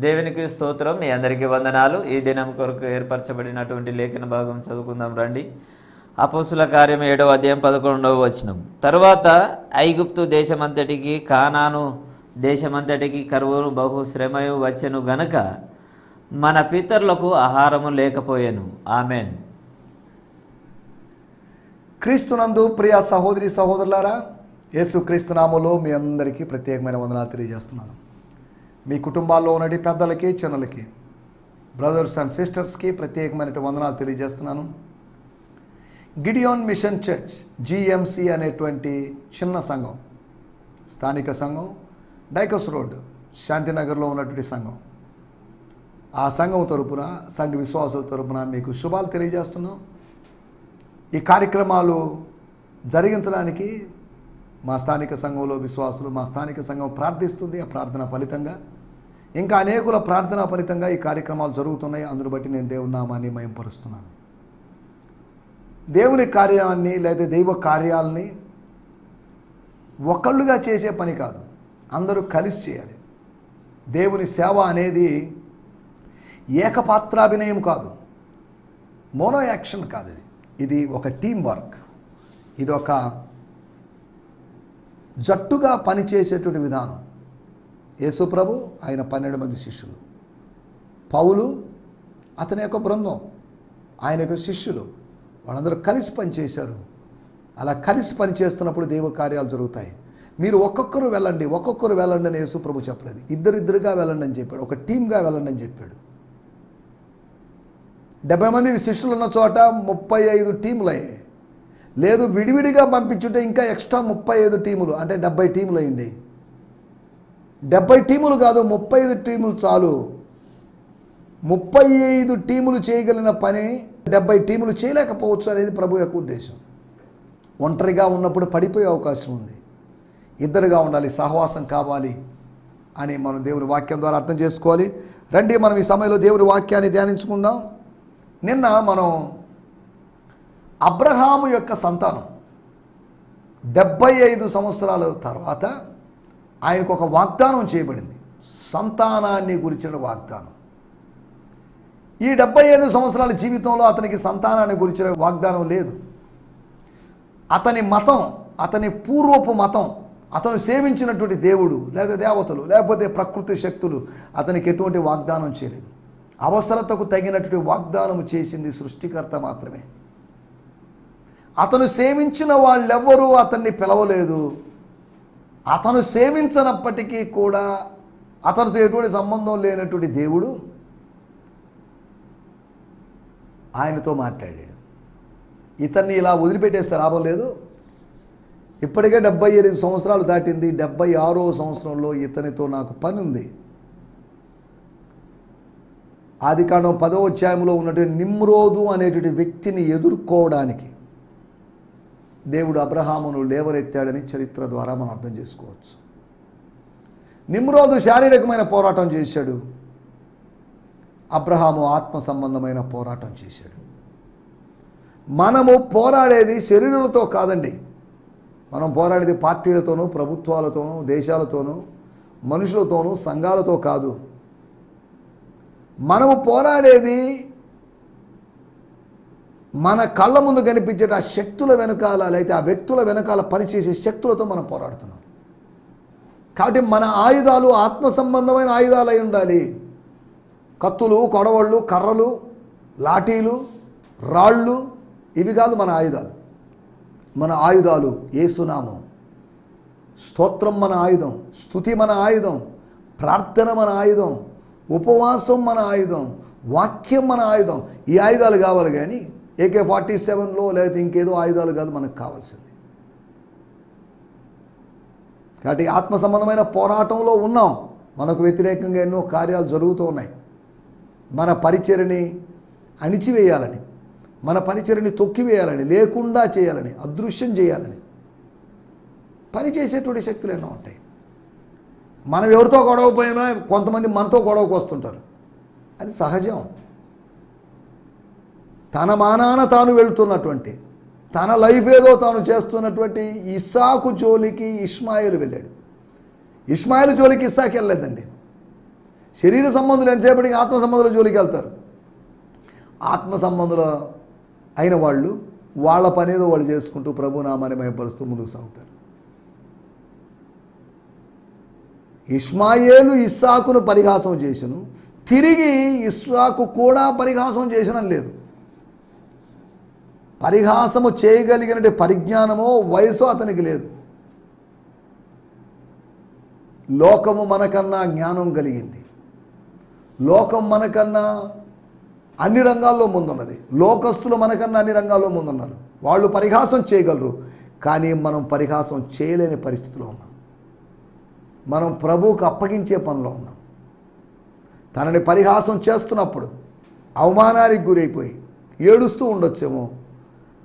దేవునికి స్తోత్రం. మీ అందరికీ వందనాలు. ఈ దినం కొరకు ఏర్పరచబడినటువంటి లేఖన భాగం చదువుకుందాం రండి. అపోస్తుల కార్యం 7వ అధ్యాయం 11వ వచనం. తరువాత ఐగుప్తు దేశమంతటికి కానాను దేశమంతటికి కరువును బహు శ్రమయు వచ్చెను గనుక మన పితరులకు ఆహారము లేకపోయెను. ఆమెన్. క్రీస్తునందు ప్రియ సహోదరి సహోదరులారా, యేసు క్రీస్తు నామములో మీ అందరికీ ప్రత్యేకమైన వందనాలు తెలియజేస్తున్నాను. మీ కుటుంబాల్లో ఉన్నటి పెద్దలకి, చిన్నలకి, బ్రదర్స్ అండ్ సిస్టర్స్కి ప్రత్యేకమైన వందనాలు తెలియజేస్తున్నాను. గిడియోన్ మిషన్ చర్చ్ జిఎంసి అనేటువంటి చిన్న సంఘం, స్థానిక సంఘం, డైకస్ రోడ్, శాంతినగర్లో ఉన్నటువంటి సంఘం. ఆ సంఘం తరపున, సంఘ విశ్వాసుల తరపున మీకు శుభాలు తెలియజేస్తున్నాం. ఈ కార్యక్రమాలు జరిగించడానికి మా స్థానిక సంఘంలో విశ్వాసులు, మా స్థానిక సంఘం ప్రార్థిస్తుంది. ఆ ప్రార్థన ఫలితంగా ఇంకా అనేకుల ప్రార్థన ఫలితంగా ఈ కార్యక్రమాలు జరుగుతున్నాయి. అందును బట్టి నేను దేవుని నామాన్ని మహిమపరుస్తున్నాను. దేవుని కార్యాన్ని లేదా దైవ కార్యాలని ఒకళ్ళుగా చేసే పని కాదు, అందరూ కలిసి చేయాలి. దేవుని సేవ అనేది ఏకపాత్రాభినయం కాదు, మోనో యాక్షన్ కాదు. ఇది ఒక టీం వర్క్. ఇది ఒక జట్టుగా పనిచేసేటువంటి విధానం. యేసు ప్రభు, ఆయన 12 మంది శిష్యులు, పౌలు అతని యొక్క బృందం, ఆయన యొక్క శిష్యులు, వాళ్ళందరూ కలిసి పనిచేశారు. అలా కలిసి పనిచేస్తున్నప్పుడు దైవ కార్యాలు జరుగుతాయి. మీరు ఒక్కొక్కరు వెళ్ళండి అని యేసు ప్రభు చెప్పలేదు. ఇద్దరిద్దరుగా వెళ్ళండి అని చెప్పాడు. ఒక టీమ్గా వెళ్ళండి అని చెప్పాడు. 70 మంది శిష్యులు ఉన్న చోట 35 టీములు అయ్యాయి. లేదు, విడివిడిగా పంపించుంటే ఇంకా ఎక్స్ట్రా 35 టీములు, అంటే 70 టీములు అయ్యింది. 70 టీములు కాదు, 35 టీములు చాలు. 35 టీములు చేయగలిగిన పని 70 టీములు చేయలేకపోవచ్చు అనేది ప్రభు యొక్క ఉద్దేశం. ఒంటరిగా ఉన్నప్పుడు పడిపోయే అవకాశం ఉంది. ఇద్దరుగా ఉండాలి, సహవాసం కావాలి అని మనం దేవుని వాక్యం ద్వారా అర్థం చేసుకోవాలి. రండి, మనం ఈ సమయంలో దేవుని వాక్యాన్ని ధ్యానించుకుందాం. నిన్న మనం అబ్రహాము యొక్క సంతానం 75 సంవత్సరాల తర్వాత ఆయనకు ఒక వాగ్దానం చేయబడింది, సంతానాన్ని గురించిన వాగ్దానం. ఈ 75 సంవత్సరాల జీవితంలో అతనికి సంతానాన్ని గురించిన వాగ్దానం లేదు. అతని మతం, అతని పూర్వపు మతం, అతను సేవించినటువంటి దేవుడు లేదా దేవతలు లేకపోతే ప్రకృతి శక్తులు అతనికి ఎటువంటి వాగ్దానం చేయలేదు. అవసరతకు తగినటువంటి వాగ్దానం చేసింది సృష్టికర్త మాత్రమే. అతను సేవించిన వాళ్ళెవ్వరూ అతన్ని పిలవలేదు. అతను సేవించనప్పటికీ కూడా అతనితో ఎటువంటి సంబంధం లేనటువంటి దేవుడు ఆయనతో మాట్లాడాడు. ఇతన్ని ఇలా వదిలిపెట్టేస్తే లాభం లేదు. ఇప్పటికే 78 సంవత్సరాలు దాటింది. 76వ సంవత్సరంలో ఇతనితో నాకు పని ఉంది. ఆదికాండం 10వ అధ్యాయంలో ఉన్నటువంటి నిమ్రోదు అనేటువంటి వ్యక్తిని ఎదుర్కోవడానికి దేవుడు అబ్రహామును లేవనెత్తాడని చరిత్ర ద్వారా మనం అర్థం చేసుకోవచ్చు. నిమ్రోదు శారీరకమైన పోరాటం చేశాడు, అబ్రహాము ఆత్మ సంబంధమైన పోరాటం చేశాడు. మనము పోరాడేది శరీరాలతో కాదండి. మనం పోరాడేది పార్టీలతోనూ, ప్రభుత్వాలతోనూ, దేశాలతోనూ, మనుషులతోనూ, సంఘాలతో కాదు. మనము పోరాడేది మన కళ్ళ ముందు కనిపించే ఆ శక్తుల వెనకాల, లేకపోతే ఆ వ్యక్తుల వెనకాల పనిచేసే శక్తులతో మనం పోరాడుతున్నాం. కాబట్టి మన ఆయుధాలు ఆత్మ సంబంధమైన ఆయుధాలు అయి ఉండాలి. కత్తులు, కొడవళ్ళు, కర్రలు, లాఠీలు, రాళ్ళు ఇవి కాదు మన ఆయుధాలు. మన ఆయుధాలు యేసునామం, స్తోత్రం మన ఆయుధం, స్తుతి మన ఆయుధం, ప్రార్థన మన ఆయుధం, ఉపవాసం మన ఆయుధం, వాక్యం మన ఆయుధం. ఈ ఆయుధాలు కావాలి కానీ AK-47లో లేకపోతే ఇంకేదో ఆయుధాలు కాదు మనకు కావాల్సింది. కాబట్టి ఆత్మ సంబంధమైన పోరాటంలో ఉన్నాం. మనకు వ్యతిరేకంగా ఎన్నో కార్యాలు జరుగుతూ ఉన్నాయి. మన పరిచర్ని అణిచివేయాలని, మన పరిచర్ని తొక్కివేయాలని, లేకుండా చేయాలని, అదృశ్యం చేయాలని పనిచేసేటువంటి శక్తులు ఎన్నో ఉంటాయి. మనం ఎవరితో గొడవపోయినా కొంతమంది మనతో గొడవకు వస్తుంటారు. అది సహజం. తన మానాన తాను వెళ్తున్నటువంటి, తన లైఫ్ ఏదో తాను చేస్తున్నటువంటి ఇస్సాకు జోలికి ఇష్మాయేలు వెళ్ళాడు. ఇష్మాయేలు జోలికి ఇస్సాకు వెళ్ళలేదండి. శరీర సంబంధులు ఎంతసేపటికి ఆత్మ సంబంధుల జోలికి వెళ్తారు. ఆత్మ సంబంధులు అయిన వాళ్ళు వాళ్ళ పనేదో వాళ్ళు చేసుకుంటూ ప్రభునామాన్ని మహిమపరుస్తూ ముందుకు సాగుతారు. ఇష్మాయేలు ఇస్సాకును పరిహాసం చేసెను, తిరిగి ఇస్సాకు కూడా పరిహాసం చేసినని లేదు. పరిహాసము చేయగలిగిన పరిజ్ఞానమో వయసో అతనికి లేదు. లోకము మనకన్నా జ్ఞానం కలిగింది. లోకం మనకన్నా అన్ని రంగాల్లో ముందున్నది. లోకస్తులు మనకన్నా అన్ని రంగాల్లో ముందున్నారు. వాళ్ళు పరిహాసం చేయగలరు, కానీ మనం పరిహాసం చేయలేని పరిస్థితిలో ఉన్నాం. మనం ప్రభువుకు అప్పగించే పనిలో ఉన్నాం. తనని పరిహాసం చేస్తున్నప్పుడు అవమానానికి గురైపోయి ఏడుస్తూ ఉండొచ్చేమో.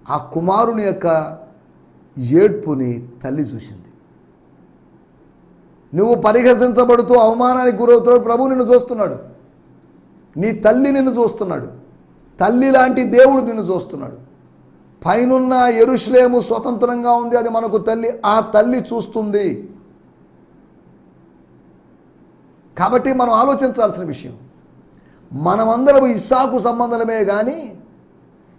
ఆ కుమారుని యొక్క ఏడ్పుని తల్లి చూసింది. నువ్వు పరిహసించబడుతూ అవమానానికి గురవుతున్నాడు, ప్రభు నిన్ను చూస్తున్నాడు. నీ తల్లి నిన్ను చూస్తున్నాడు. తల్లి లాంటి దేవుడు నిన్ను చూస్తున్నాడు. పైనున్న యెరూషలేము స్వతంత్రంగా ఉంది, అది మనకు తల్లి. ఆ తల్లి చూస్తుంది. కాబట్టి మనం ఆలోచించాల్సిన విషయం, మనమందరం ఇస్సాకు సంబంధమే కానీ,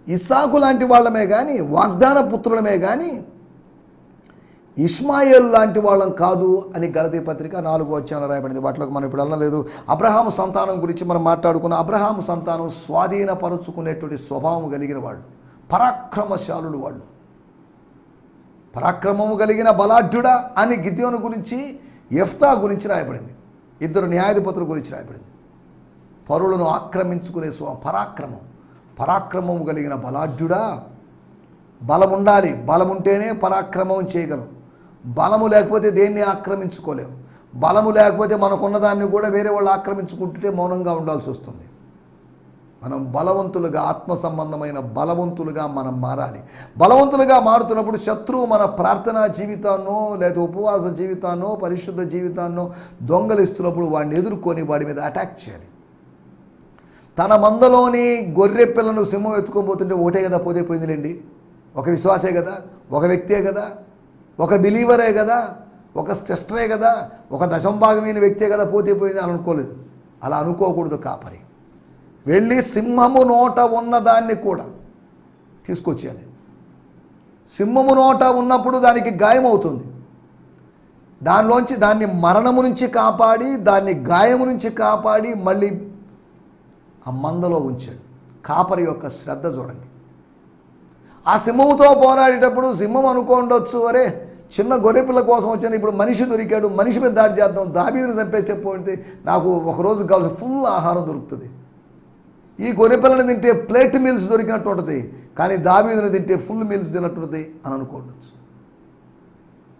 ఇస్సాకు లాంటి వాళ్ళమే కానీ, వాగ్దాన పుత్రులమే కానీ ఇష్మాయేల్ లాంటి వాళ్ళం కాదు అని గలతీ పత్రిక 4వ అధ్యాయంలో రాయబడింది. వాటిలోకి మనం ఇప్పుడు వెళ్ళలేదు. అబ్రహాము సంతానం గురించి మనం మాట్లాడుకున్న అబ్రహాము సంతానం స్వాధీనపరుచుకునేటువంటి స్వభావం కలిగిన వాళ్ళు, పరాక్రమశాలుడు. వాళ్ళు పరాక్రమము కలిగిన బలాఢ్యుడా అని గిద్యోను గురించి, యెఫ్తా గురించి రాయబడింది. 2 న్యాయాధిపతుల గురించి రాయబడింది. పరులను ఆక్రమించుకునే పరాక్రమము కలిగిన బలాఢ్యుడా. బలం ఉండాలి. బలం ఉంటేనే పరాక్రమం చేయగలం. బలము లేకపోతే దేన్ని ఆక్రమించుకోలేము. బలము లేకపోతే మనకున్నదాన్ని కూడా వేరే వాళ్ళు ఆక్రమించుకుంటుంటే మౌనంగా ఉండాల్సి వస్తుంది. మనం బలవంతులుగా, ఆత్మ సంబంధమైన బలవంతులుగా మనం మారాలి. బలవంతులుగా మారుతున్నప్పుడు శత్రువు మన ప్రార్థనా జీవితాన్నో లేదా ఉపవాస జీవితాన్నో పరిశుద్ధ జీవితాన్నో దొంగలిస్తున్నప్పుడు వాడిని ఎదుర్కొని వాడి మీద అటాక్ చేయాలి. తన మందలోని గొర్రె పిల్లను సింహం ఎత్తుకోబోతుంటే ఒకటే కదా పోతే పోయిందిలేండి. ఒక విశ్వాసే కదా, ఒక వ్యక్తే కదా, ఒక బిలీవరే కదా, ఒక సిస్టరే కదా, ఒక దశంభాగమైన వ్యక్తే కదా పోతే పోయింది అని అనుకోలేదు. అలా అనుకోకూడదు. కాపరి వెళ్ళి సింహము నోట ఉన్నదాన్ని కూడా తీసుకొచ్చేయాలి. సింహము నోట ఉన్నప్పుడు దానికి గాయమవుతుంది. దాన్ని మరణము నుంచి కాపాడి, దాన్ని గాయము నుంచి కాపాడి మళ్ళీ ఆ మందలో ఉంచాడు. కాపరి యొక్క శ్రద్ధ చూడండి. ఆ సింహముతో పోరాడేటప్పుడు సింహం అనుకోండొచ్చు, అరే చిన్న గొర్రెపిల్ల కోసం వచ్చాను, ఇప్పుడు మనిషి దొరికాడు, మనిషి మీద దాడి చేద్దాం, దావీదుని చంపేస్తే పోతే నాకు ఒకరోజు కావాల్సిన ఫుల్ ఆహారం దొరుకుతుంది. ఈ గొర్రెపిల్లని తింటే ప్లేట్ మీల్స్ దొరికినట్టు ఉంటుంది, కానీ దావీదుని తింటే ఫుల్ మీల్స్ తినట్టుంది అని అనుకోండొచ్చు.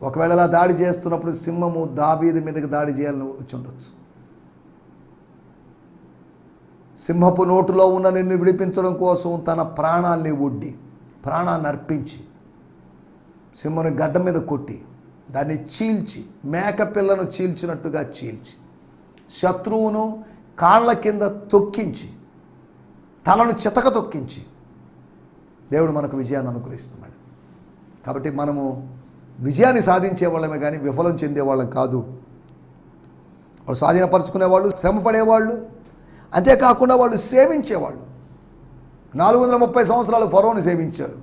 ఒకవేళ అలా దాడి చేస్తున్నప్పుడు సింహము దావీదు మీదకి దాడి చేయాలని వచ్చి ఉండొచ్చు. సింహపు నోటులో ఉన్న నిన్ను విడిపించడం కోసం తన ప్రాణాన్ని ఒడ్డి, ప్రాణాన్ని అర్పించి, సింహను గడ్డ మీద కొట్టి, దాన్ని చీల్చి, మేకపిల్లను చీల్చినట్టుగా చీల్చి, శత్రువును కాళ్ళ కింద తొక్కించి, తలను చితక తొక్కించి దేవుడు మనకు విజయాన్ని అనుగ్రహిస్తున్నాడు. కాబట్టి మనము విజయాన్ని సాధించే వాళ్ళమే కానీ విఫలం చెందేవాళ్ళం కాదు. వాళ్ళు స్వాధీనపరుచుకునేవాళ్ళు, శ్రమ పడేవాళ్ళు, అంతేకాకుండా వాళ్ళు సేవించేవాళ్ళు. 430 సంవత్సరాలు ఫరోని సేవించారు.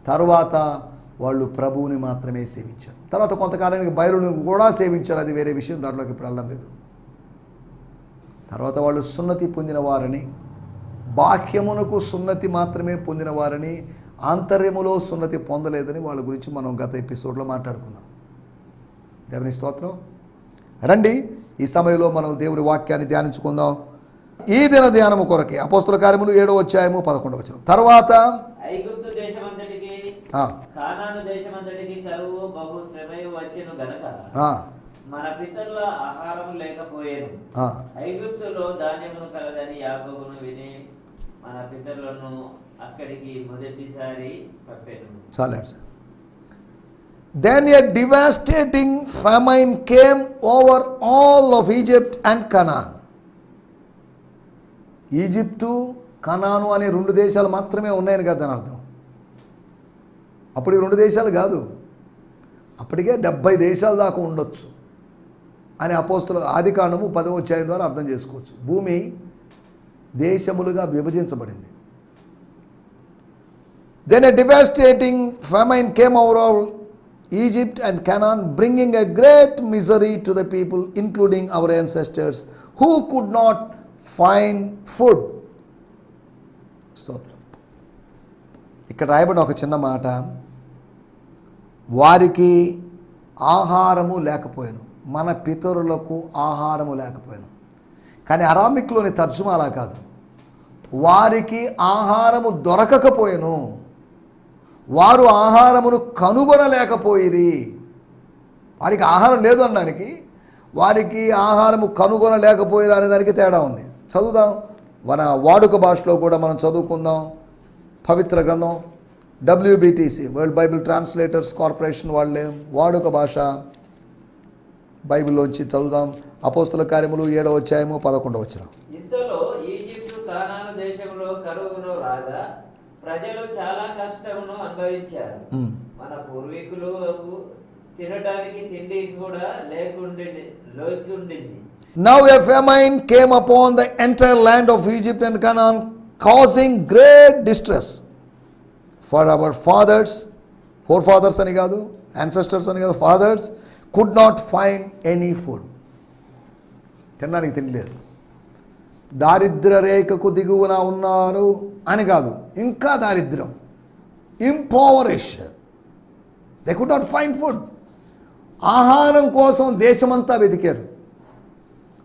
తరువాత వాళ్ళు ప్రభువుని మాత్రమే సేవించారు. తర్వాత కొంతకాలానికి బయలును కూడా సేవించారు, అది వేరే విషయం, దాంట్లోకి ఇప్పుడు వెళ్ళడం లేదు. తర్వాత వాళ్ళు సున్నతి పొందిన వారని, బాహ్యమునకు సున్నతి మాత్రమే పొందిన వారని, ఆంతర్యములో సున్నతి పొందలేదని వాళ్ళ గురించి మనం గత ఎపిసోడ్లో మాట్లాడుకున్నాం. దేవుని స్తోత్రం. రండి, ఈ సమయంలో మనం దేవుని వాక్యాన్ని ధ్యానించుకుందాం. ఈ దిన ధ్యానము కొరకే అపోస్తుల కార్యములు 7వ అధ్యాయము 11వ వచనం. తర్వాత ఐగుప్తు దేశమంతటికి, కానాను దేశమంతటికి కరువు బహు శ్రమయు వచ్చెను గనక మన పితరుల ఆహారం లేకపోయేను. ఐగుప్తులో ధాన్యమును కలదని యాకోబును విని మన పితరులను అక్కడికి మొదటిసారి పంపెను. చాలండి sir. Then a devastating famine came over all of Egypt and Canaan. Egypt, Canaan అనే 2 దేశాలు మాత్రమే ఉన్నాయని కదా దాని అర్థం. అప్పుడు 2 దేశాలు కాదు, అప్పటికే 70 దేశాల దాకా ఉండొచ్చు. అని అపోస్తుల ఆదికాండము 10వ అధ్యాయం ద్వారా అర్థం చేసుకోవచ్చు. భూమి దేశములుగా విభజించబడింది. Then a devastating famine came over all Egypt and Canaan, bringing a great misery to the people, including our ancestors, who could not find food. స్తోత్రం. ఇక్కడ రాయబడిన ఒక చిన్న మాట, వారికి ఆహారము లేకపోయాను, మన పితరులకు ఆహారము లేకపోయాను. కానీ అరామిక్లోని తర్జుమా అలా కాదు, వారికి ఆహారము దొరకకపోయాను, వారు ఆహారమును కనుగొనలేకపోయిరి. వారికి ఆహారం లేదు అనడానికి వారికి ఆహారము కనుగొనలేకపోయిరు అనే దానికి తేడా ఉంది. చదువుదాం, మన వాడుక భాషలో కూడా మనం చదువుకుందాం. పవిత్ర గ్రంథం WBTC, world Bible translators corporation వాళ్ళే వాడుక భాష బైబిల్లోంచి చదువుదాం. అపోస్తుల కార్యములు 7వ అధ్యాయము 11వ వచనం. ఇంతలో ఈజిప్టు కానాను దేశంలో కరువును రాగా ప్రజలు చాలా కష్టమును అనుభవించారు. మన పూర్వీకులు తినడానికి తిండి కూడా లేకుండింది. Now a famine came upon the entire land of Egypt and Canaan, causing great distress. For our forefathers అని కాదు, ancestors అని కాదు, fathers could not find any food. తినడానికి తినలేదు. దారిద్ర్య రేఖకు దిగువన ఉన్నారు అని కాదు, ఇంకా దారిద్ర్యం, impoverished. They could not find food. ఆహారం కోసం దేశమంతా వెతికారు,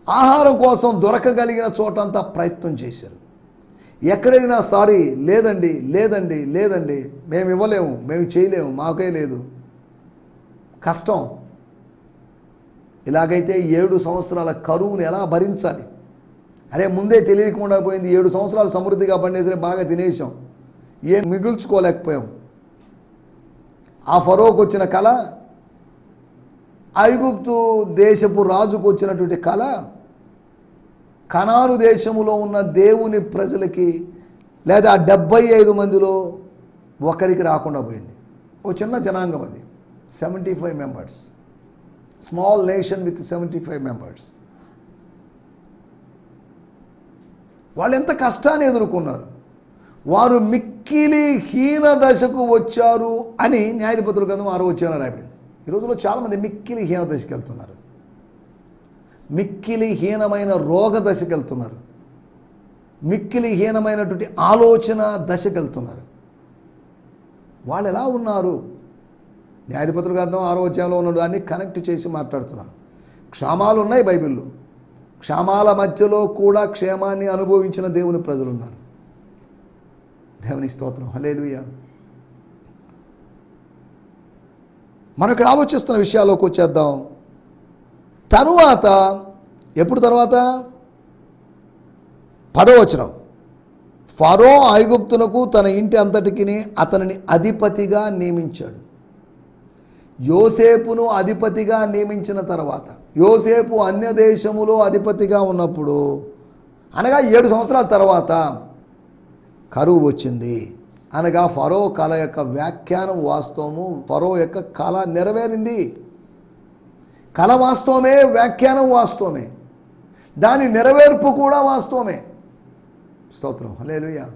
ఆహారం కోసం దొరకగలిగిన చోటంతా ప్రయత్నం చేశారు. ఎక్కడైనా సారీ, లేదండి లేదండి లేదండి, మేము ఇవ్వలేము, మేము చేయలేము, మాకే లేదు, కష్టం. ఇలాగైతే 7 సంవత్సరాల కరువును ఎలా భరించాలి? అరే ముందే తెలియకుండా పోయింది. 7 సంవత్సరాలు సమృద్ధిగా పండేసరి బాగా తినేసాం, ఏం మిగుల్చుకోలేకపోయాం. ఆ ఫరోకు వచ్చిన కళ, ఐగుప్తు దేశపు రాజుకు వచ్చినటువంటి కళ, కనాను దేశములో ఉన్న దేవుని ప్రజలకి లేదా 75 మందిలో ఒకరికి రాకుండా పోయింది. ఓ చిన్న జనాంగం అది, 75 members, small nation with 75 members. వాళ్ళు ఎంత కష్టాన్ని ఎదుర్కొన్నారు. వారు మిక్కిలి హీన దశకు వచ్చారు అని న్యాయాధిపతుల గ్రంథం 6వ అధ్యాయంలో రాయబడింది. ఈ రోజుల్లో చాలామంది మిక్కిలి హీన దశకి వెళ్తున్నారు, మిక్కిలి హీనమైన రోగ దశకి వెళ్తున్నారు, మిక్కిలి హీనమైనటువంటి ఆలోచన దశకి వెళ్తున్నారు. వాళ్ళు ఎలా ఉన్నారు? న్యాయాధిపతుల గ్రంథం 6వ అధ్యాయంలో ఉన్న దాన్ని కనెక్ట్ చేసి మాట్లాడుతున్నాను. క్షామాలు ఉన్నాయి బైబిల్లో, క్షామాల మధ్యలో కూడా క్షేమాన్ని అనుభవించిన దేవుని ప్రజలు ఉన్నారు. దేవుని స్తోత్రం, హల్లెలూయా. మనం ఇక్కడ ఆలోచిస్తున్న విషయాల్లోకి వచ్చేద్దాం. తరువాత, ఎప్పుడు తర్వాత? 10వ వచనం. ఫరో ఐగుప్తునకు తన ఇంటి అంతటికి అతనిని అధిపతిగా నియమించాడు. యోసేపును అధిపతిగా నియమించిన తర్వాత, యోసేపు అన్య దేశములో అధిపతిగా ఉన్నప్పుడు, అనగా 7 సంవత్సరాల తర్వాత కరువు వచ్చింది. అనగా ఫరో కళ యొక్క వ్యాఖ్యానం వాస్తవము, ఫరో యొక్క కళ నెరవేరింది. కళ వాస్తవమే, వ్యాఖ్యానం వాస్తవమే, దాని నెరవేర్పు కూడా వాస్తవమే. స్తోత్రం, హల్లెలూయా.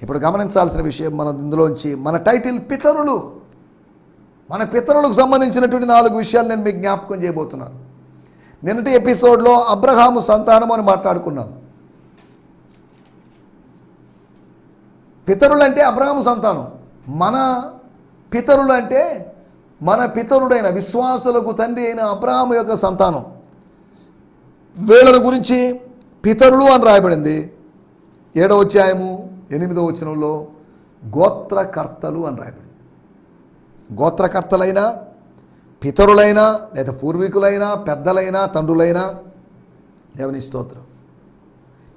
ఇప్పుడు గమనించాల్సిన విషయం, మనం ఇందులోంచి మన టైటిల్ పితరులు, మన పితరులకు సంబంధించినటువంటి 4 విషయాలు నేను మీకు జ్ఞాపకం చేయబోతున్నాను. నిన్నటి ఎపిసోడ్లో అబ్రహాము సంతానం అని మాట్లాడుకున్నాం. పితరులు అంటే అబ్రహాము సంతానం. మన పితరులు అంటే మన పితరుడైన విశ్వాసులకు తండ్రి అయిన అబ్రహాము యొక్క సంతానం. వీళ్ళ గురించి పితరులు అని రాయబడింది. 7వ అధ్యాయము 8వ వచనంలో గోత్రకర్తలు అని రాయబడింది. గోత్రకర్తలైనా, పితరులైనా, లేదా పూర్వీకులైనా, పెద్దలైనా, తండ్రులైనా, దేవుని స్తోత్రం.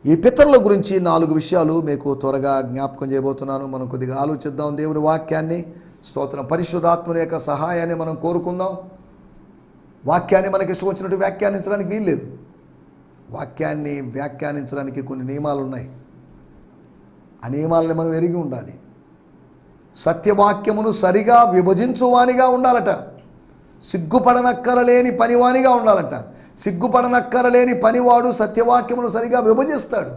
ఈ పితరుల గురించి 4 విషయాలు మీకు త్వరగా జ్ఞాపకం చేయబోతున్నాను. మనం కొద్దిగా ఆలోచిద్దాం దేవుని వాక్యాన్ని. స్తోత్రం. పరిశుద్ధాత్మని యొక్క సహాయాన్ని మనం కోరుకుందాం. వాక్యాన్ని మనకి ఇష్టం వచ్చినట్టు వ్యాఖ్యానించడానికి వీల్లేదు. వాక్యాన్ని వ్యాఖ్యానించడానికి కొన్ని నియమాలు ఉన్నాయి. ఆ నియమాలని మనం ఎరిగి ఉండాలి. సత్యవాక్యమును సరిగా విభజించువానిగా ఉండాలట. సిగ్గుపడనక్కరలేని పనివానిగా ఉండాలంట. సిగ్గుపడనక్కరలేని పనివాడు సత్యవాక్యమును సరిగా విభజిస్తాడు.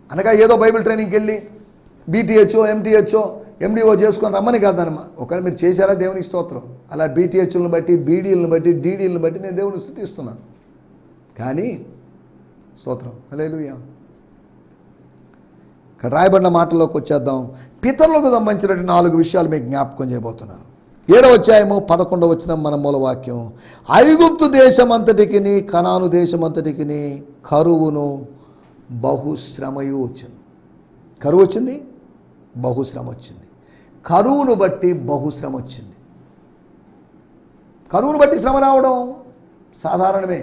అనగా ఏదో బైబిల్ ట్రైనింగ్కి వెళ్ళి బీటీహెచ్ఓ ఎంటీహెచ్ఓ ఎండిఓ చేసుకొని రమ్మని కాదనమా. ఒకవేళ మీరు చేశారా దేవునికి స్తోత్రం. అలా బీటీహెచ్లను బట్టి బీడీలను బట్టి డీడీలను బట్టి నేను దేవుని స్తుతిస్తున్నాను. కానీ స్తోత్రం హల్లెలూయా. ఇక్కడ రాయబడిన మాటల్లోకి వచ్చేద్దాం. పితరులకు సంబంధించినటువంటి 4 విషయాలు మీకు జ్ఞాపకం చేయబోతున్నాను. 7వ అధ్యాయము 11వ వచనం మన మూలవాక్యం. ఐగుప్తు దేశమంతటికిని కనాను దేశమంతటికిని కరువును బహుశ్రమయు వచ్చింది. కరువు వచ్చింది, బహుశ్రమ వచ్చింది. కరువును బట్టి బహుశ్రమ వచ్చింది. కరువును బట్టి శ్రమ రావడం సాధారణమే.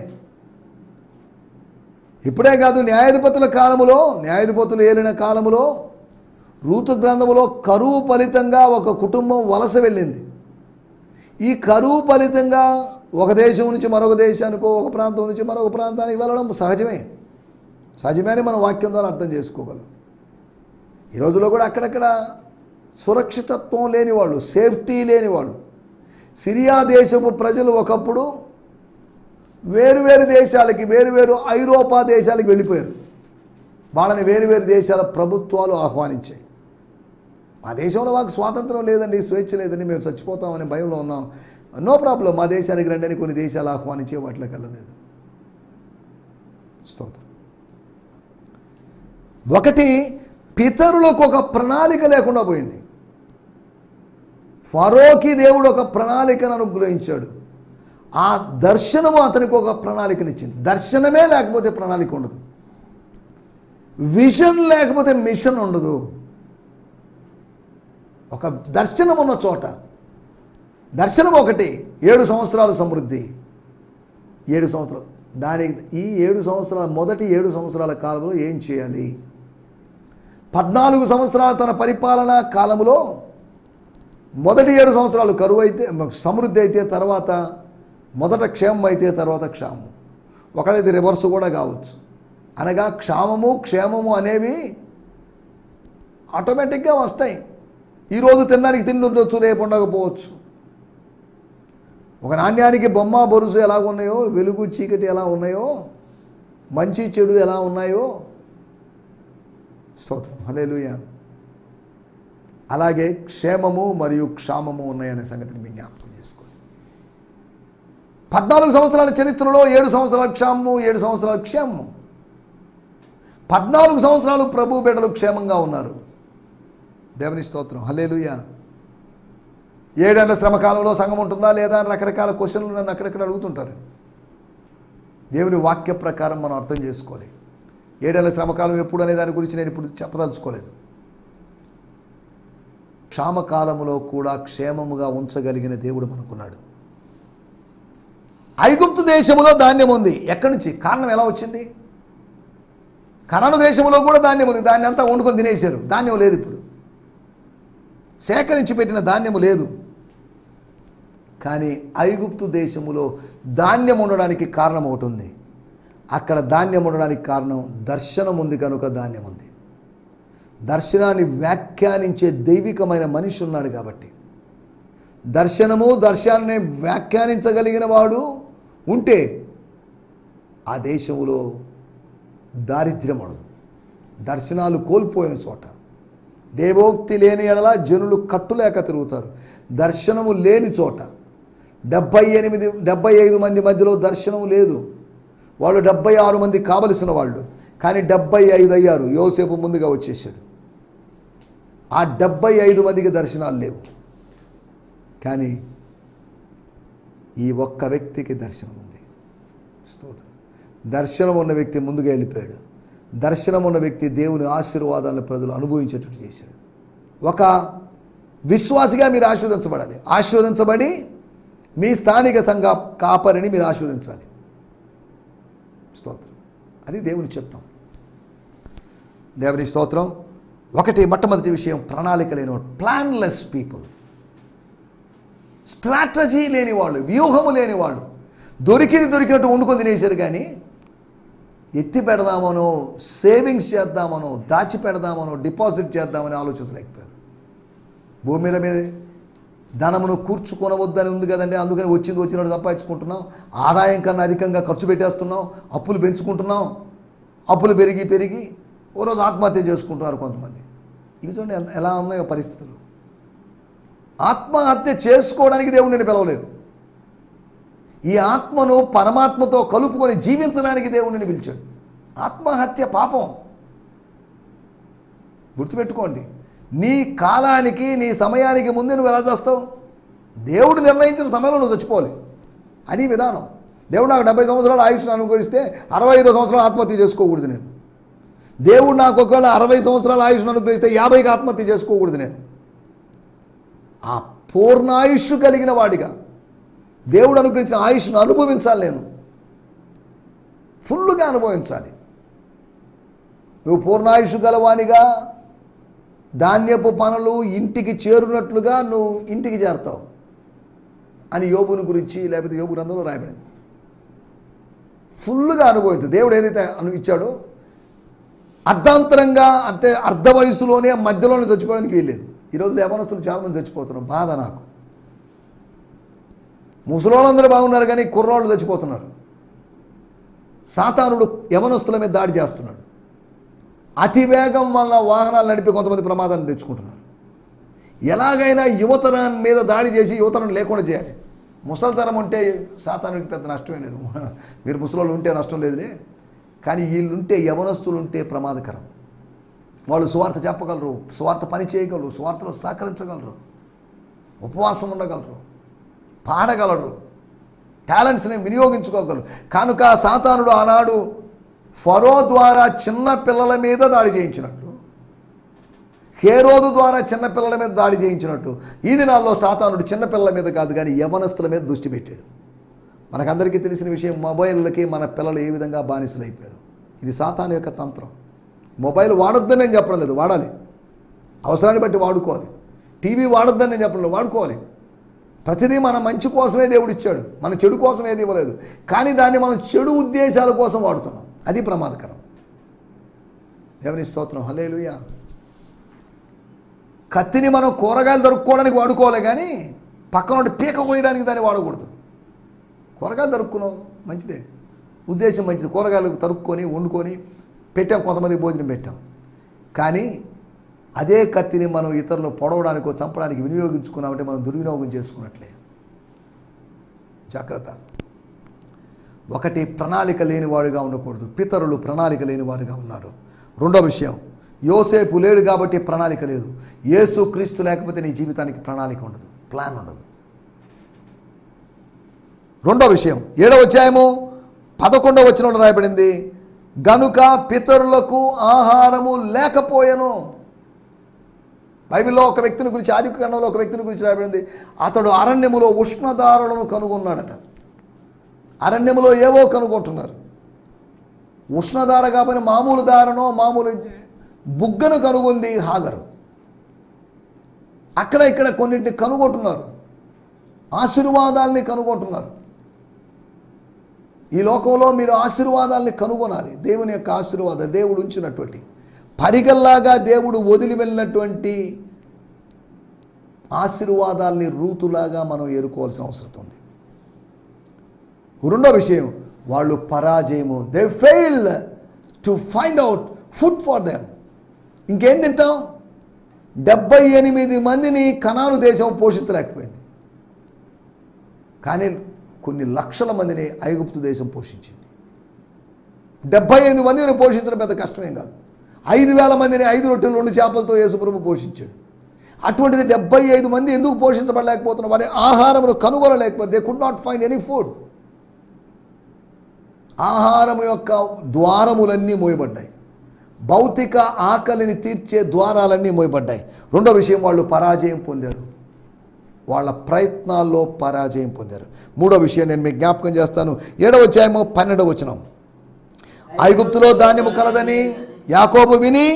ఇప్పుడే కాదు, న్యాయాధిపతుల కాలములో, న్యాయాధిపతులు ఏలిన కాలములో రూతు గ్రంథములో కరువు ఫలితంగా ఒక కుటుంబం వలస వెళ్ళింది. ఈ కరువు ఫలితంగా ఒక దేశం నుంచి మరొక దేశానికో, ఒక ప్రాంతం నుంచి మరొక ప్రాంతానికి వెళ్ళడం సహజమే. సహజమే అని మనం వాక్యం ద్వారా అర్థం చేసుకోగలం. ఈ రోజుల్లో కూడా అక్కడక్కడ సురక్షితత్వం లేని వాళ్ళు, సేఫ్టీ లేని వాళ్ళు, సిరియా దేశపు ప్రజలు ఒకప్పుడు వేరువేరు దేశాలకి, వేరువేరు ఐరోపా దేశాలకు వెళ్ళిపోయారు. వాళ్ళని వేరువేరు దేశాల ప్రభుత్వాలు ఆహ్వానించాయి. మా దేశంలో మాకు స్వాతంత్రం లేదండి, స్వేచ్ఛ లేదండి, మేము చచ్చిపోతామనే భయంలో ఉన్నాం. నో ప్రాబ్లం, మా దేశానికి రండి అని కొన్ని దేశాలు ఆహ్వానించే వాటిలోకి వెళ్ళలేదు. స్తోత్రం. ఒకటి, పితరులకు ఒక ప్రణాళిక లేకుండా పోయింది. ఫరోకి దేవుడు ఒక ప్రణాళికను అనుగ్రహించాడు. ఆ దర్శనము అతనికి ఒక ప్రణాళికనిచ్చింది. దర్శనమే లేకపోతే ప్రణాళిక ఉండదు. విజన్ లేకపోతే మిషన్ ఉండదు. ఒక దర్శనం ఉన్న చోట, దర్శనం ఒకటి, 7 సంవత్సరాలు సమృద్ధి. 7 సంవత్సరాలు దానికి, ఈ 7 సంవత్సరాల మొదటి 7 సంవత్సరాల కాలంలో ఏం చేయాలి? 14 సంవత్సరాల తన పరిపాలనా కాలంలో మొదటి 7 సంవత్సరాలు కరువు అయితే, సమృద్ధి అయితే, తర్వాత మొదట క్షేమం అయితే తర్వాత క్షామం. ఒకవేళ ఇది రివర్స్ కూడా కావచ్చు. అనగా క్షామము క్షేమము అనేవి ఆటోమేటిక్గా వస్తాయి. ఈరోజు తినడానికి తిండి ఉండొచ్చు, రేపు ఉండకపోవచ్చు. ఒక నాణ్యానికి బొమ్మ బొరుసు ఎలా ఉన్నాయో, వెలుగు చీకటి ఎలా ఉన్నాయో, మంచి చెడు ఎలా ఉన్నాయో, స్తోత్రం హల్లెలూయా, అలాగే క్షేమము మరియు క్షామము ఉన్నాయనే సంగతిని మీ జ్ఞాపకం చేసుకోండి. 14 సంవత్సరాల చరిత్రలో 7 సంవత్సరాల క్షామము, 7 సంవత్సరాల క్షేమము. 14 సంవత్సరాలు ప్రభు బిడ్డలు క్షేమంగా ఉన్నారు. దేవుని స్తోత్రం హల్లెలూయా. 7 ఏళ్ల శ్రమకాలంలో సంఘం ఉంటుందా లేదా అని రకరకాల క్వశ్చన్లు నన్ను అక్కడెక్కడ అడుగుతుంటారు. దేవుని వాక్య ప్రకారం మనం అర్థం చేసుకోవాలి. 7 ఏళ్ల శ్రమకాలం ఎప్పుడు అనే దాని గురించి నేను ఇప్పుడు చెప్పదలుచుకోలేదు. క్షామకాలములో కూడా క్షేమముగా ఉంచగలిగిన దేవుడు మనకున్నాడు. ఐగుప్తు దేశములో ధాన్యం ఉంది. ఎక్కడి నుంచి? కారణం ఎలా వచ్చింది? కనాను దేశంలో కూడా ధాన్యం ఉంది. దాన్ని అంతా వండుకొని తినేశారు. ధాన్యం లేదు. ఇప్పుడు సేకరించి పెట్టిన ధాన్యము లేదు. కానీ ఐగుప్తు దేశములో ధాన్యం ఉండడానికి కారణం ఒకటి ఉంది. అక్కడ ధాన్యం ఉండడానికి కారణం దర్శనం ఉంది కనుక ధాన్యం ఉంది. దర్శనాన్ని వ్యాఖ్యానించే దైవికమైన మనిషి ఉన్నాడు కాబట్టి, దర్శనము దర్శనాన్ని వ్యాఖ్యానించగలిగిన వాడు ఉంటే ఆ దేశంలో దారిద్ర్యం ఉండదు. దర్శనాలు కోల్పోయిన చోట, దేవోక్తి లేని ఎడల జనులు కట్టులేక తిరుగుతారు. దర్శనము లేని చోట 75 మంది మధ్యలో దర్శనం లేదు. వాళ్ళు 76 మంది కావలసిన వాళ్ళు, కానీ 75 అయ్యారు. యోసేపు ముందుగా వచ్చేసాడు. ఆ 75 మందికి దర్శనాలు లేవు. కానీ ఈ ఒక్క వ్యక్తికి దర్శనం ఉంది. స్తోత్రం. దర్శనం ఉన్న వ్యక్తి ముందుగా వెళ్ళిపోయాడు. దర్శనం ఉన్న వ్యక్తి దేవుని ఆశీర్వాదాలను ప్రజలు అనుభవించేటట్టు చేశాడు. ఒక విశ్వాసిగా మీరు ఆశీర్వదించబడాలి. ఆశీర్వదించబడి మీ స్థానిక సంఘ కాపరిని మీరు ఆశీర్వదించాలి. స్తోత్రం. అది దేవుని చిత్తం. దేవుని స్తోత్రం. మొట్టమొదటి విషయం, ప్రణాళిక లేనివాడు, ప్లాన్లెస్ పీపుల్. స్ట్రాటజీ లేనివాళ్ళు, వ్యూహము లేనివాళ్ళు. దొరికినట్టు వండుకొని తినేశారు. కానీ ఎత్తి పెడదామనో, సేవింగ్స్ చేద్దామనో, దాచి పెడదామనో, డిపాజిట్ చేద్దామని ఆలోచించలేకపోయారు. భూమి మీద ధనమును కూర్చుకొనవద్దని ఉంది కదండి, అందుకని వచ్చినట్టు సంపాదించుకుంటున్నాం, ఆదాయం కన్నా అధికంగా ఖర్చు పెట్టేస్తున్నాం, అప్పులు పెంచుకుంటున్నాం, అప్పులు పెరిగి ఓ రోజు ఆత్మహత్య చేసుకుంటున్నారు కొంతమంది. ఇవి చూడండి ఎలా ఉన్నాయో పరిస్థితులు. ఆత్మహత్య చేసుకోవడానికి దేవుడు నిన్ను పిలవలేదు. ఈ ఆత్మను పరమాత్మతో కలుపుకొని జీవించడానికి దేవుడు నిన్ను పిలిచాడు. ఆత్మహత్య పాపం. గుర్తుపెట్టుకోండి, నీ కాలానికి నీ సమయానికి ముందే నువ్వు ఎలా చేస్తావు? దేవుడు నిర్ణయించిన సమయంలో నువ్వు చచ్చిపోవాలి. అది విధానం. దేవుడు నాకు 70 సంవత్సరాలు ఆయుష్ను అనుగ్రహిస్తే 65వ సంవత్సరాలు ఆత్మహత్య చేసుకోకూడదు నేను. దేవుడు నాకు ఒకవేళ 60 సంవత్సరాల ఆయుష్ను అనుగ్రహిస్తే 50కి ఆత్మహత్య చేసుకోకూడదు నేను. ఆ పూర్ణాయుష్ కలిగిన వాడిగా దేవుడు అనుగ్రహించిన ఆయుష్ను అనుభవించాలి. నేను ఫుల్గా అనుభవించాలి. నువ్వు పూర్ణాయుష్ గలవానిగా ధాన్యపు పనులు ఇంటికి చేరునట్లుగా నువ్వు ఇంటికి చేరతావు అని యోబుని గురించి లేకపోతే యోబు గ్రంథంలో రాయబడింది. ఫుల్గా అనుభవించు. దేవుడు ఏదైతే ఇచ్చాడో అర్ధాంతరంగా అంటే అర్ధ వయసులోనే మధ్యలోనే చచ్చిపోవడానికి వీల్లేదు. ఈరోజు యవనస్తులు చాలామంది చచ్చిపోతున్నారు. బాధ నాకు. ముసలోళ్ళందరూ బాగున్నారు కానీ కుర్రాళ్ళు చచ్చిపోతున్నారు. సాతానుడు యవనస్తుల మీద దాడి చేస్తున్నాడు. అతివేగం వల్ల వాహనాలు నడిపి కొంతమంది ప్రమాదాన్ని తెచ్చుకుంటున్నారు. ఎలాగైనా యువతరం మీద దాడి చేసి యువతరం లేకుండా చేయాలి. ముసలితరం ఉంటే సాతానుడికి పెద్ద నష్టమే లేదు. మీరు ముసలోళ్ళు ఉంటే నష్టం లేదులే, కానీ వీళ్ళుంటే యవనస్తులు ఉంటే ప్రమాదకరం. వాళ్ళు సువార్త చెప్పగలరు, సువార్త పని చేయగలరు, సువార్తలో సహకరించగలరు, ఉపవాసం ఉండగలరు, పాడగలరు, టాలెంట్స్ని వినియోగించుకోగలరు. కనుక సాతానుడు ఆనాడు ఫరో ద్వారా చిన్న పిల్లల మీద దాడి చేయించినట్టు, హేరోదు ద్వారా చిన్న పిల్లల మీద దాడి చేయించినట్టు ఈ దినాల్లో సాతానుడు చిన్న పిల్లల మీద కాదు కానీ యవనస్తుల మీద దృష్టి పెట్టాడు. మనకందరికీ తెలిసిన విషయం, మొబైల్లకి మన పిల్లలు ఏ విధంగా బానిసలు అయిపోయారు. ఇది సాతాను యొక్క తంత్రం. మొబైల్ వాడొద్దని నేను చెప్పడం లేదు, వాడాలి, అవసరాన్ని బట్టి వాడుకోవాలి. టీవీ వాడొద్దని నేను చెప్పడం లేదు, వాడుకోవాలి. ప్రతిదీ మన మంచి కోసమే దేవుడు ఇచ్చాడు, మన చెడు కోసం ఏది ఇవ్వలేదు. కానీ దాన్ని మనం చెడు ఉద్దేశాల కోసం వాడుతున్నాం. అది ప్రమాదకరం. దేవుని స్తోత్రం, హల్లెలూయా. కత్తిని మనం కూరగాయలు దొరుకుకోవడానికి వాడుకోవాలి కానీ పక్కన పీక కోయడానికి దాన్ని వాడకూడదు. కూరగాయలు దొరుకున్నాం మంచిదే, ఉద్దేశం మంచిది. కూరగాయలు తరుక్కొని వండుకొని పెట్టాం, కొంతమంది భోజనం పెట్టాం. కానీ అదే కత్తిని మనం ఇతరులు పొడవడానికో చంపడానికి వినియోగించుకున్నామంటే మనం దుర్వినియోగం చేసుకున్నట్లే. జాగ్రత్త. ఒకటి, ప్రణాళిక లేనివాడుగా ఉండకూడదు. పితరులు ప్రణాళిక లేనివారుగా ఉన్నారు. రెండో విషయం, యోసేపు లేడు కాబట్టి ప్రణాళిక లేదు. యేసు క్రీస్తు లేకపోతే నీ జీవితానికి ప్రణాళిక ఉండదు, ప్లాన్ ఉండదు. రెండో విషయం, 7వ అధ్యాయము 11వ వచనంలో రాయబడింది, గనుక పితరులకు ఆహారము లేకపోయెను. బైబిల్లో ఒక వ్యక్తిని గురించి, ఆది కాండంలో ఒక వ్యక్తిని గురించి రాయబడింది, అతడు అరణ్యములో ఉష్ణధారలను కనుగొన్నాడట. అరణ్యములో ఏవో కనుగొంటున్నారు. ఉష్ణధార కాకపోయినా మామూలు దారనో మామూలు బుగ్గను కనుగొంది హాగరు. అక్కడ ఇక్కడ కొన్నింటిని కనుగొంటున్నారు, ఆశీర్వాదాలని కనుగొంటున్నారు. ఈ లోకంలో మీరు ఆశీర్వాదాలని కనుగొనాలి. దేవుని యొక్క ఆశీర్వాదాలు, దేవుడు ఉంచినటువంటి పరిగల్లాగా దేవుడు వదిలి వెళ్ళినటువంటి ఆశీర్వాదాల్ని రూతులాగా మనం ఏరుకోవాల్సిన అవసరం ఉంది. రెండో విషయం, వాళ్ళు పరాజయము, they fail to find out food for them. ఇంకేం తింటాం? 78 మందిని కనాను దేశం పోషించలేకపోయింది, కానీ కొన్ని లక్షల మందిని ఐగుప్తు దేశం పోషించింది. 78 మందిని పోషించడం పెద్ద కష్టమేం కాదు. 5,000 మందిని 5 రొట్టెలు 2 చేపలతో యేసుప్రభు పోషించాడు. అటువంటిది 75 మంది ఎందుకు పోషించబడలేకపోతున్నారు? వారి ఆహారమును కనుగొనలేకపోతే, they could not find any food. ఆహారము యొక్క ద్వారములన్నీ మోయబడ్డాయి. భౌతిక ఆకలిని తీర్చే ద్వారాలన్నీ మోయబడ్డాయి. రెండో విషయం, వాళ్ళు పరాజయం పొందారు, వాళ్ళ ప్రయత్నాల్లో పరాజయం పొందారు. మూడో విషయం నేను మీకు జ్ఞాపకం చేస్తాను. 7వ అధ్యాయము 12వ వచనం, ఐగుప్తులో ధాన్యము కలదని యాకోబు విని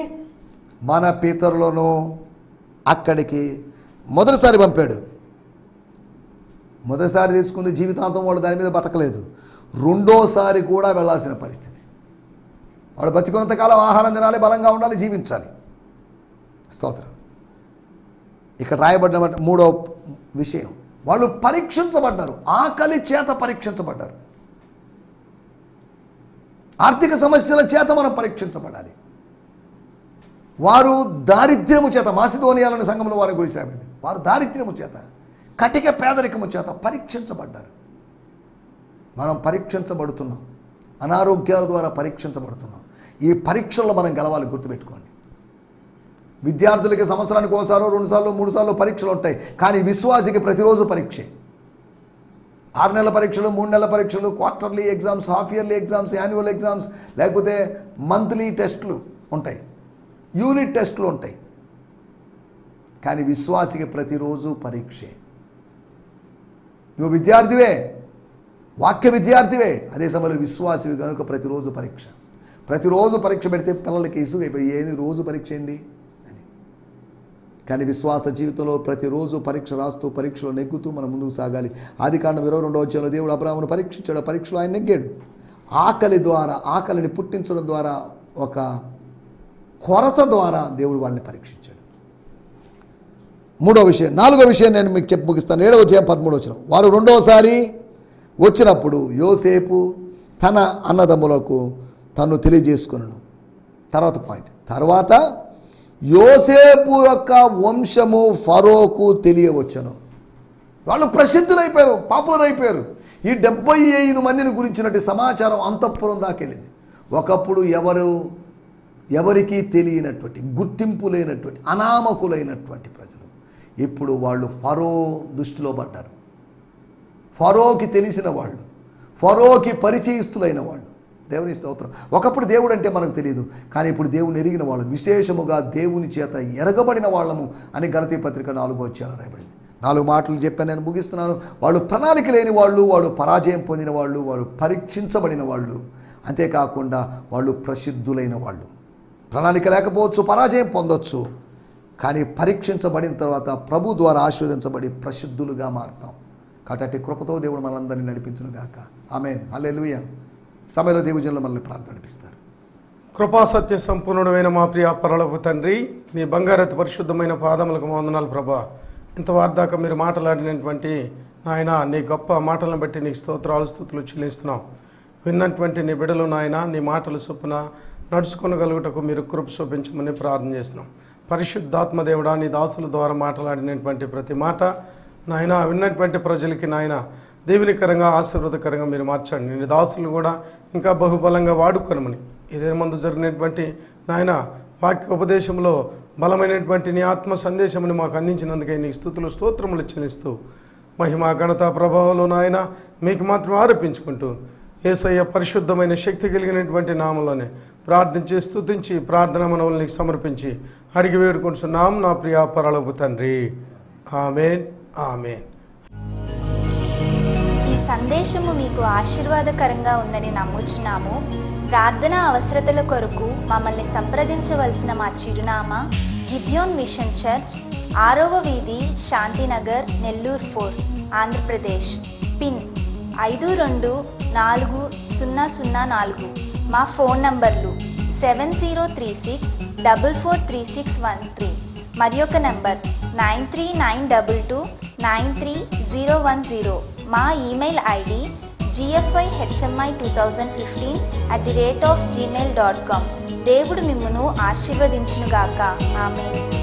మన పితరులను అక్కడికి మొదటిసారి పంపాడు. మొదటిసారి తీసుకుంది, జీవితాంతం వాళ్ళు దాని మీద బతకలేదు. రెండోసారి కూడా వెళ్ళాల్సిన పరిస్థితి. వాడు బతికున్నంతకాలం ఆహారం తినాలి, బలంగా ఉండాలి, జీవించాలి. స్తోత్రం. ఇక్కడ రాయబడిన విషయం. వాళ్ళు పరీక్షించబడ్డారు, ఆకలి చేత పరీక్షించబడ్డారు. ఆర్థిక సమస్యల చేత మనం పరీక్షించబడాలి. వారు దారిద్ర్యము చేత, మాసిదోనియాలోని సంఘంలో వారి గురించి రాబడింది, వారు దారిద్ర్యము చేత, కటిక పేదరికము చేత పరీక్షించబడ్డారు. మనం పరీక్షించబడుతున్నాం, అనారోగ్యాల ద్వారా పరీక్షించబడుతున్నాం. ఈ పరీక్షల్లో మనం గెలవాలి, గుర్తుపెట్టుకోండి. విద్యార్థులకి సంవత్సరానికి ఒకసారో 2 సార్లు 3 సార్లు పరీక్షలు ఉంటాయి, కానీ విశ్వాసికి ప్రతిరోజు పరీక్షే. 6 నెలల పరీక్షలు, 3 నెలల పరీక్షలు, quarterly exams, half yearly exams, annual exams, లేకపోతే మంత్లీ టెస్టులు ఉంటాయి, యూనిట్ టెస్టులు ఉంటాయి. కానీ విశ్వాసికి ప్రతిరోజు పరీక్షే. నువ్వు విద్యార్థివే, వాక్య విద్యార్థివే, అదే సమయంలో విశ్వాసివి కనుక ప్రతిరోజు పరీక్ష. ప్రతిరోజు పరీక్ష పెడితే పిల్లలకి ఇసుగైపోయి ఏది రోజు పరీక్ష ఏంది అని. కానీ విశ్వాస జీవితంలో ప్రతిరోజు పరీక్ష రాస్తూ పరీక్షలో నెగ్గుతూ మనం ముందుకు సాగాలి. ఆదికాండం 22వ అధ్యాయంలో దేవుడు అబ్రాహామును పరీక్షించాడు, పరీక్షలో ఆయన నెగ్గాడు. ఆకలిని పుట్టించడం ద్వారా, ఒక కొరత ద్వారా దేవుడు వాళ్ళని పరీక్షించాడు. 4వ విషయం నేను మీకు చెప్పి ముగిస్తాను. 7వ అధ్యాయం 13వ వచనం. వారు 2వసారి వచ్చినప్పుడు యోసేపు తన అన్నదమ్ములకు తను తెలియజేసుకున్నాను. తర్వాత యోసేపు యొక్క వంశము ఫరోకు తెలియవచ్చును. వాళ్ళు ప్రసిద్ధులైపోయారు, పాపులర్ అయిపోయారు. ఈ 75 మందిని గురించినట్టు సమాచారం అంతఃపురం దాకెళ్ళింది. ఒకప్పుడు ఎవరికీ తెలియనటువంటి, గుర్తింపు లేనటువంటి, అనామకులైనటువంటి ప్రజలు ఇప్పుడు వాళ్ళు ఫరో దృష్టిలో పడ్డారు. ఫరోకి తెలిసిన వాళ్ళు, ఫరోకి పరిచయస్తులైన వాళ్ళు. దేవుని స్తోత్రం. ఒకప్పుడు దేవుడు అంటే మనకు తెలియదు, కానీ ఇప్పుడు దేవుని ఎరిగిన వాళ్ళు, విశేషముగా దేవుని చేత ఎరగబడిన వాళ్ళము అని గలతీ పత్రిక 4వ అధ్యాయంలో రాయబడింది. 4 మాటలు చెప్పాను, నేను ముగిస్తున్నాను. వాళ్ళు ప్రణాళిక లేని వాళ్ళు, వాళ్ళు పరాజయం పొందిన వాళ్ళు, వాళ్ళు పరీక్షించబడిన వాళ్ళు, అంతేకాకుండా వాళ్ళు ప్రసిద్ధులైన వాళ్ళు. ప్రణాళిక లేకపోవచ్చు, పరాజయం పొందొచ్చు, కానీ పరీక్షించబడిన తర్వాత ప్రభు ద్వారా ఆశీర్వదించబడి ప్రసిద్ధులుగా మారుతాం. కాబట్టి కృపతో దేవుడు మనందరినీ నడిపించునుగాక. ఆమేన్. హల్లెలూయా. సమయంలో దేవుజనులు మనల్ని ప్రార్థన నడిపిస్తారు. కృపా సత్య సంపూర్ణమైన మా ప్రియ పరలోకపు తండ్రి, నీ బంగారతి పరిశుద్ధమైన పాదములకు వందనాలు ప్రభా. ఇంతవారిదాకా మీరు మాట్లాడినటువంటి నాయన నీ గొప్ప మాటలను బట్టి నీకు స్తోత్రాలు స్తుతులు చెల్లిస్తున్నాం. విన్నటువంటి నీ బిడ్డలు నాయన నీ మాటలు చొప్పున నడుచుకొనగలుగుటకు మీరు కృప చూపించమని ప్రార్థన చేస్తున్నాం. పరిశుద్ధాత్మ దేవుడా, నీ దాసుల ద్వారా మాట్లాడినటువంటి ప్రతి మాట నాయన విన్నటువంటి ప్రజలకి నాయన దీవెనకరంగా, ఆశీర్వాదకరంగా మీరు మార్చండి. నీ దాసులను కూడా ఇంకా బహుబలంగా వాడుకొనమని, ఇదే ముందు జరిగినటువంటి నాయన వాక్య ఉపదేశంలో బలమైనటువంటి నీ ఆత్మ సందేశముని మాకు అందించినందుకే నీ స్తుతులు స్తోత్రములు చెల్లిస్తూ మహిమ ఘనత ప్రభావంలో నాయన మీకు మాత్రం ఆరోపించుకుంటూ యేసయ్య పరిశుద్ధమైన శక్తి కలిగినటువంటి నామంలోనే ప్రార్థించి స్తుతించి ప్రార్థన మనవులు నీకు సమర్పించి అడిగి వేడుకుంటున్నాం నా ప్రియ పరలోకపు తండ్రి. ఆమేన్, ఆమేన్. ఈ సందేశము మీకు ఆశీర్వాదకరంగా ఉందని నమ్ముచున్నాము. ప్రార్థనా అవసరతల కొరకు మమ్మల్ని సంప్రదించవలసిన మా చిరునామా గిద్యోన్ మిషన్ చర్చ్, 6వ వీధి, శాంతినగర్, నెల్లూరు 4, ఆంధ్రప్రదేశ్. పిన్ 524004. మా ఫోన్ నంబర్లు 7036443613 మరి ఒక నంబర్ 9392293010. మా ఈమెయిల్ ఐడి gfihmi2015@gmail.com. దేవుడు మిమ్మును ఆశీర్వదించునుగాక. ఆమేన్.